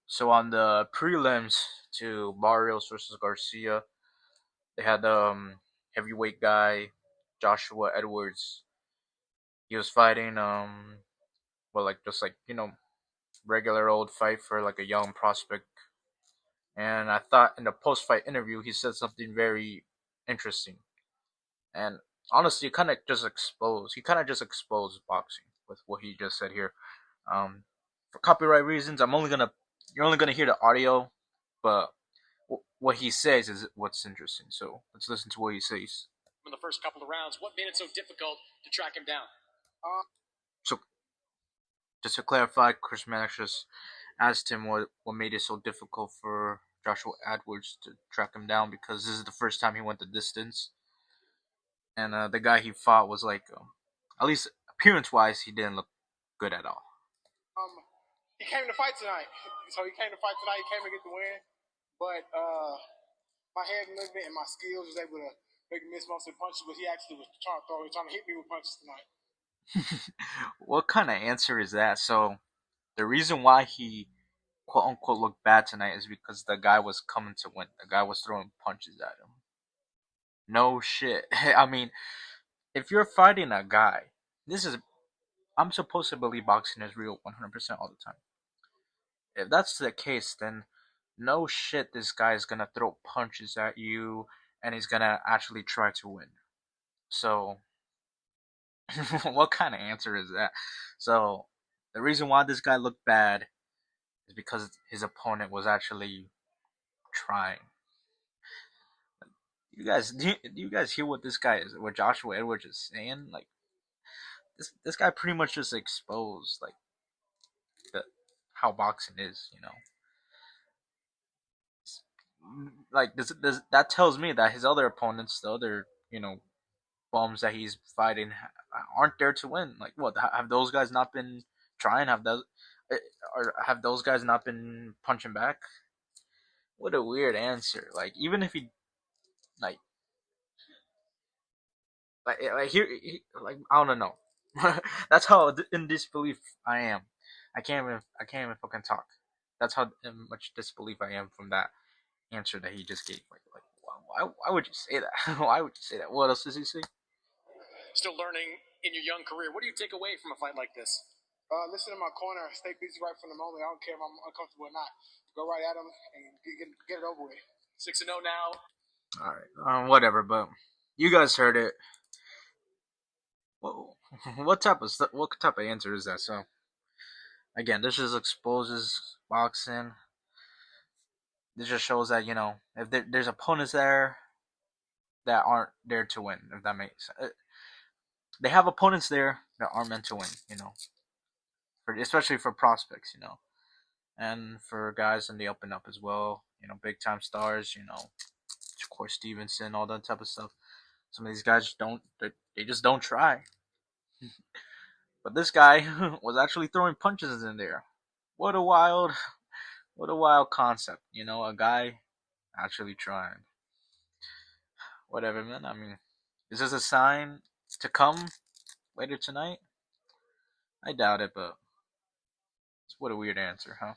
So on the prelims to Barrios versus Garcia, they had heavyweight guy Joshua Edwards. He was fighting well, like just like regular old fight for like a young prospect. And I thought in the post fight interview he said something very interesting. And honestly, it kind of just exposed. He kind of just exposed boxing with what he just said here. For copyright reasons, you're only gonna hear the audio, but what he says is what's interesting. So let's listen to what he says. In the first couple of rounds, what made it so difficult to track him down? So just to clarify, Chris Mannix just asked him what made it so difficult for Joshua Edwards to track him down because this is the first time he went the distance, and the guy he fought was like, at least appearance wise, he didn't look good at all. He came to fight tonight, so he came to fight tonight. He came to get the win, but my head movement and my skills was able to make him miss most of the punches. But he actually was trying to throw, he was trying to hit me with punches tonight. What kind of answer is that? So the reason why he quote unquote looked bad tonight is because the guy was coming to win. The guy was throwing punches at him. No shit. I mean, if you're fighting a guy, this is I'm supposed to believe boxing is real 100% all the time. If that's the case, then no shit, this guy is gonna throw punches at you and he's gonna actually try to win. So, what kind of answer is that? So, the reason why this guy looked bad is because his opponent was actually trying. You guys hear what this guy is, what Joshua Edwards is saying? Like this guy pretty much just exposed like the how boxing is, you know. Like this that tells me that his other opponents, the other bums that he's fighting, aren't there to win. Like what have those guys not been trying? Or have those guys not been punching back? What a weird answer. Like even if he like like here like I don't know. That's how in disbelief I am. I can't even fucking talk. That's how much disbelief I am from that answer that he just gave. Like why would you say that? Why would you say that? What else does he say? Still learning in your young career. What do you take away from a fight like this? Listen to my corner. Stay busy right from the moment. I don't care if I'm uncomfortable or not. Go right at him and get it over with. 6-0 now. All right, whatever. But you guys heard it. What type of answer is that? So again, this just exposes boxing. This just shows that if there's opponents there that aren't there to win. If that makes sense. They have opponents there that aren't meant to win. Especially for prospects. And for guys in the up and up as well. Big time stars. Of course Stevenson, all that type of stuff. Some of these guys they just don't try. But this guy was actually throwing punches in there. What a wild, what a wild concept. A guy actually trying. Whatever, man. I mean, is this a sign to come later tonight? I doubt it, but what a weird answer, huh?